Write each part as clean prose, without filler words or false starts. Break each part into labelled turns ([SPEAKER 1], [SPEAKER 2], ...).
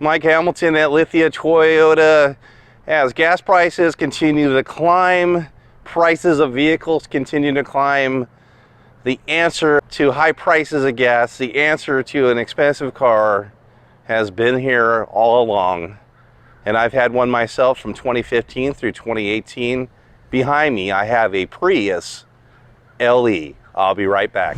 [SPEAKER 1] Mike Hamilton at Lithia Toyota. As gas prices continue to climb, prices of vehicles continue to climb, the answer to high prices of gas, the answer to an expensive car has been here all along. And I've had one myself from 2015 through 2018. Behind me, I have a Prius LE. I'll be right back.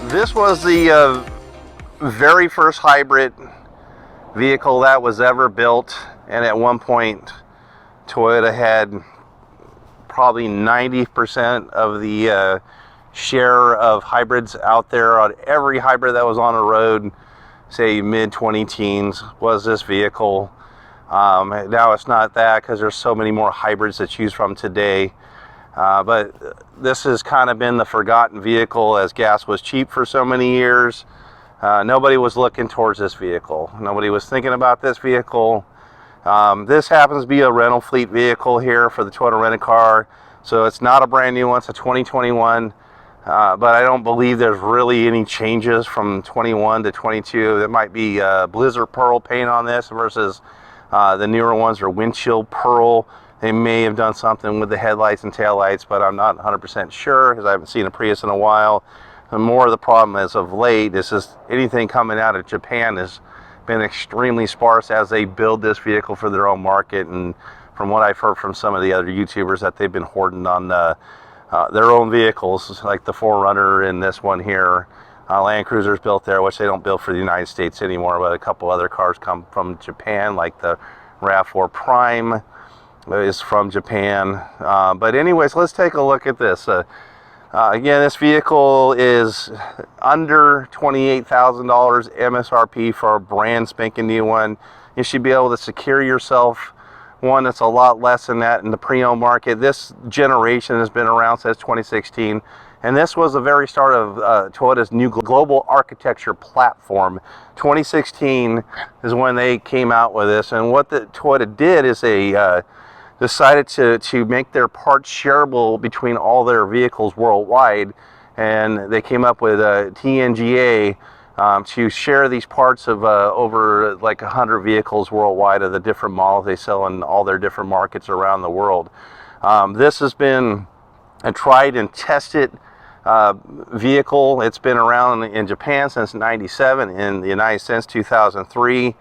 [SPEAKER 1] This was the very first hybrid vehicle that was ever built, and at one point Toyota had probably 90% of the share of hybrids out there. On every hybrid that was on the road, say mid-20 teens, was this vehicle. Now it's not that, because there's so many more hybrids to choose from today. But this has kind of been the forgotten vehicle, as gas was cheap for so many years. Nobody was looking towards this vehicle. Nobody was thinking about this vehicle. This happens to be a rental fleet vehicle here for the Toyota Rent-A-Car. So it's not a brand new one, it's a 2021. But I don't believe there's really any changes from 21 to 22. There might be Blizzard Pearl paint on this versus the newer ones are windshield pearl. They may have done something with the headlights and taillights, but I'm not 100% sure because I haven't seen a Prius in a while. And more of the problem is of late is just anything coming out of Japan has been extremely sparse as they build this vehicle for their own market. And from what I've heard from some of the other YouTubers, that they've been hoarding on their own vehicles, like the 4Runner and this one here. Land Cruiser's built there, which they don't build for the United States anymore, but a couple other cars come from Japan, like the RAV4 Prime is from Japan. But anyways, let's take a look at this. Again, this vehicle is under $28,000 MSRP for a brand spanking new one. You should be able to secure yourself one that's a lot less than that in the pre-owned market. This generation has been around since 2016, and this was the very start of Toyota's new global architecture platform. 2016 is when they came out with this, and what the Toyota did is they decided to make their parts shareable between all their vehicles worldwide, and they came up with a TNGA to share these parts of over like 100 vehicles worldwide of the different models they sell in all their different markets around the world. This has been a tried and tested vehicle. It's been around in Japan since '97, in the United States 2003.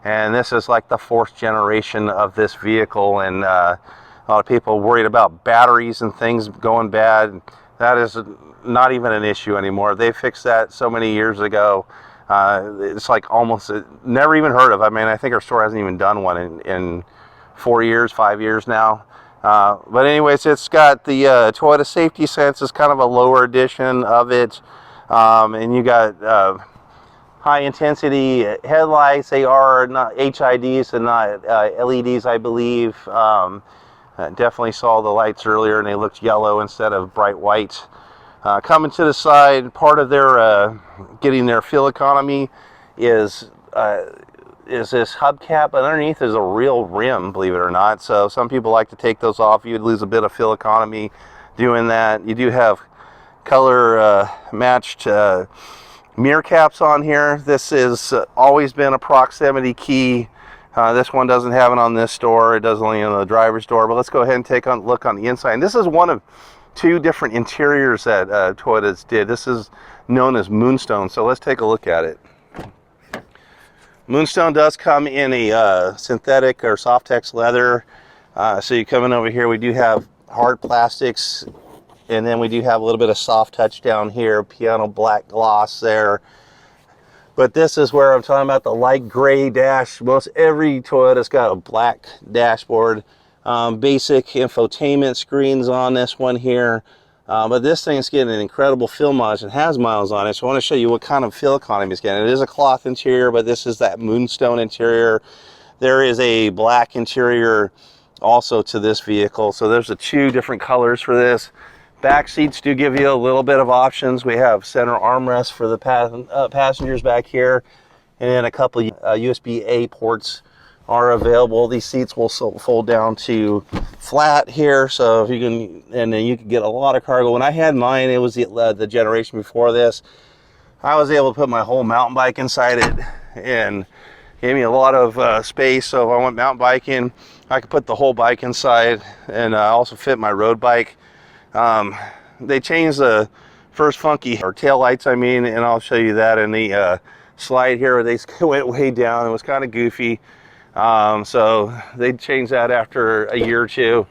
[SPEAKER 1] And this is like the fourth generation of this vehicle, and a lot of people worried about batteries and things going bad. That is not even an issue anymore. They fixed that so many years ago. It's like almost never even heard of. I mean, I think our store hasn't even done one in 4 years, 5 years now. But anyways, it's got the Toyota Safety Sense is kind of a lower edition of it, and you got high intensity headlights. They are not HIDs and not LEDs, I believe. Definitely saw the lights earlier and they looked yellow instead of bright white. Coming to the side, part of their getting their fuel economy is this hubcap, but underneath is a real rim, believe it or not. So some people like to take those off. You'd lose a bit of fuel economy doing that. You do have color matched mirror caps on here. This has always been a proximity key. This one doesn't have it on this door. It does only on the driver's door. But let's go ahead and take a look on the inside. And this is one of two different interiors that Toyota's did. This is known as Moonstone. So let's take a look at it. Moonstone does come in a synthetic or Softex leather. So you come in over here, we do have hard plastics, and then we do have a little bit of soft touch down here, piano black gloss there. But this is where I'm talking about the light gray dash. Most every Toyota's got a black dashboard. Basic infotainment screens on this one here. But this thing's getting an incredible fuel mileage and has miles on it. So I want to show you what kind of fuel economy it's getting. It is a cloth interior, but this is that Moonstone interior. There is a black interior also to this vehicle. So there's the two different colors for this. Back seats do give you a little bit of options. We have center armrests for the passengers back here, and then a couple USB-A ports are available. These seats will fold down to flat here, so if you can, and then you can get a lot of cargo. When I had mine, it was the generation before this. I was able to put my whole mountain bike inside it, and gave me a lot of space. So if I went mountain biking, I could put the whole bike inside, and also fit my road bike. They changed the first funky, or tail lights I mean, and I'll show you that in the slide here where they went way down. It was kind of goofy. So they changed that after a year or two.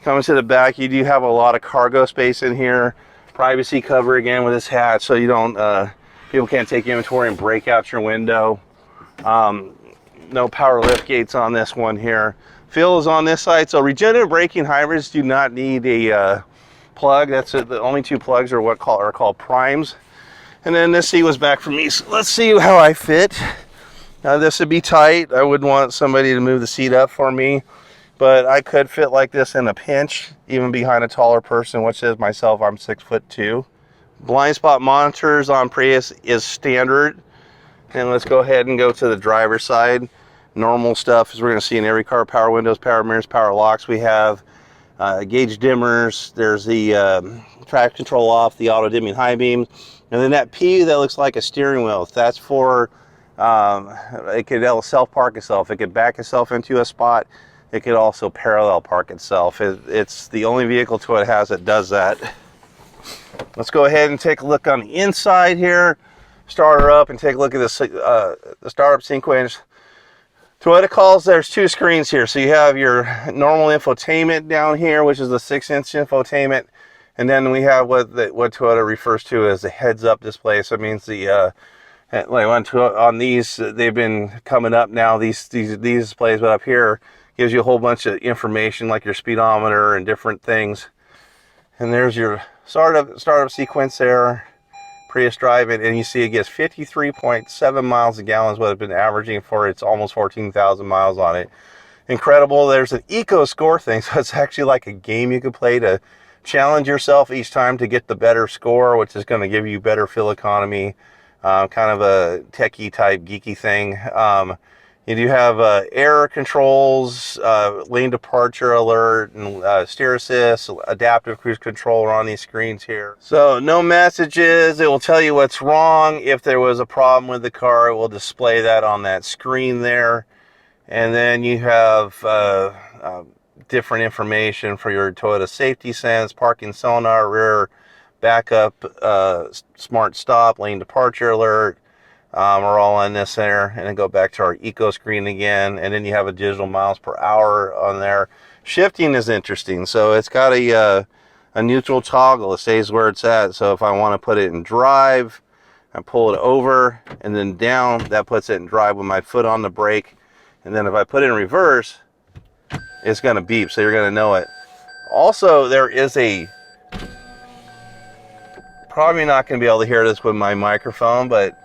[SPEAKER 1] Coming to the back, you do have a lot of cargo space in here. Privacy cover again with this hatch, so you don't people can't take inventory and break out your window. No power lift gates on this one here. Fuel is on this side, so regenerative braking hybrids do not need a plug. That's it. The only two plugs are what are called primes. And then this seat was back for me. So let's see how I fit. Now this would be tight. I wouldn't want somebody to move the seat up for me, but I could fit like this in a pinch, even behind a taller person, which is myself. I'm 6'2". Blind spot monitors on Prius is standard. And let's go ahead and go to the driver's side. Normal stuff as we're going to see in every car: power windows, power mirrors, power locks. We have gauge dimmers. There's the traction control off, the auto dimming high beam, and then that P that looks like a steering wheel. That's for it could self park itself. It could back itself into a spot. It could also parallel park itself. It's the only vehicle Toyota has that does that. Let's go ahead and take a look on the inside here. Start her up and take a look at the startup sequence. Toyota calls, there's two screens here. So you have your normal infotainment down here, which is the 6-inch infotainment, and then we have what Toyota refers to as the heads-up display. So it means the like on these, they've been coming up now, these displays, but up here gives you a whole bunch of information like your speedometer and different things. And there's your startup sequence there. Prius driving, and you see it gets 53.7 miles a gallon is what it's been averaging for its almost 14,000 miles on it. Incredible. There's an eco score thing, so it's actually like a game you could play to challenge yourself each time to get the better score, which is going to give you better fuel economy. Kind of a techie type geeky thing. You do have air controls, lane departure alert, and steer assist, adaptive cruise control are on these screens here. So no messages. It will tell you what's wrong. If there was a problem with the car, it will display that on that screen there. And then you have different information for your Toyota Safety Sense, parking sonar, rear backup, smart stop, lane departure alert. We're all on this there, and then go back to our eco screen again, and then you have a digital miles per hour on there. Shifting is interesting. So it's got a neutral toggle. It stays where it's at. So if I want to put it in drive, I pull it over and then down, that puts it in drive with my foot on the brake. And then if I put it in reverse, it's going to beep, so you're going to know it. Also, there is probably not going to be able to hear this with my microphone, but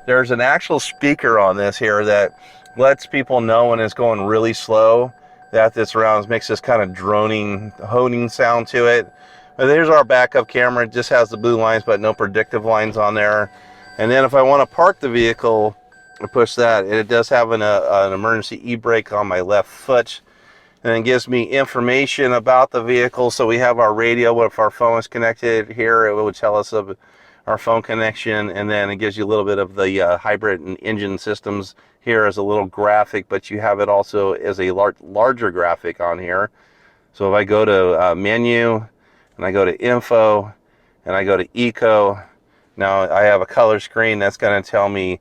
[SPEAKER 1] there's an actual speaker on this here that lets people know when it's going really slow that this round makes this kind of droning, honing sound to it. But there's our backup camera. It just has the blue lines, but no predictive lines on there. And then if I want to park the vehicle, I push that. It does have an emergency e-brake on my left foot. And it gives me information about the vehicle. So we have our radio. If our phone is connected here, it would tell us our our phone connection, and then it gives you a little bit of the hybrid and engine systems here as a little graphic, but you have it also as a larger graphic on here. So if I go to menu, and I go to info, and I go to eco, now I have a color screen that's going to tell me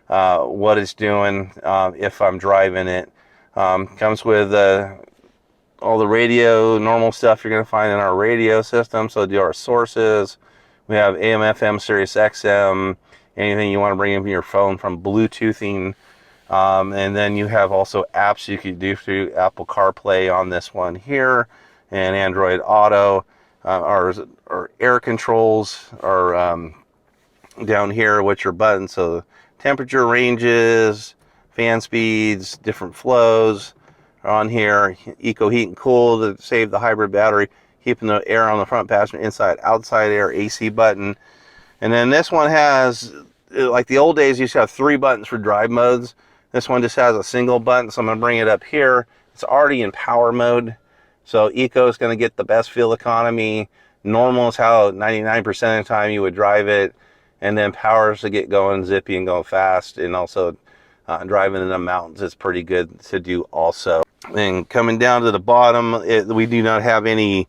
[SPEAKER 1] what it's doing if I'm driving it. Comes with all the radio, normal stuff you're going to find in our radio system. So do our sources. We have AM, FM, Sirius XM, anything you want to bring in your phone from Bluetoothing. And then you have also apps you could do through Apple CarPlay on this one here, and Android Auto. Our air controls are down here, which are buttons. So temperature ranges, fan speeds, different flows are on here. Eco heat and cool to save the hybrid battery, keeping the air on the front passenger, inside, outside air, AC button. And then this one has, like the old days, you used to have 3 buttons for drive modes. This one just has a single button, so I'm going to bring it up here. It's already in power mode, so Eco is going to get the best fuel economy. Normal is how 99% of the time you would drive it, and then power is to get going zippy and go fast, and also driving in the mountains is pretty good to do also. And coming down to the bottom, we do not have any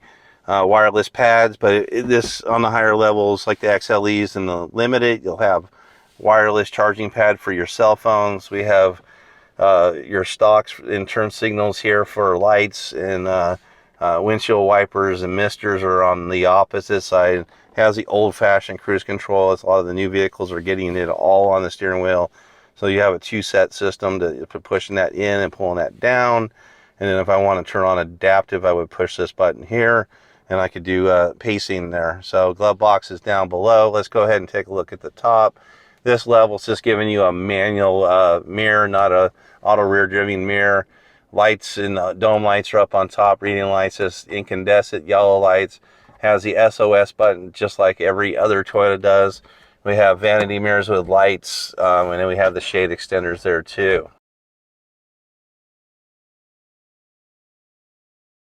[SPEAKER 1] wireless pads, but this on the higher levels like the XLEs and the Limited, you'll have wireless charging pad for your cell phones. We have your stocks and turn signals here for lights, and windshield wipers and misters are on the opposite side. It has the old-fashioned cruise control. As a lot of the new vehicles are getting it all on the steering wheel. So you have a 2-set system to pushing that in and pulling that down. And then if I want to turn on adaptive, I would push this button here, and I could do pacing there. So glove box is down below. Let's go ahead and take a look at the top. This level is just giving you a manual mirror, not a auto rear driving mirror. Lights and dome lights are up on top. Reading lights is incandescent yellow lights. Has the SOS button just like every other Toyota does. We have vanity mirrors with lights, and then we have the shade extenders there too.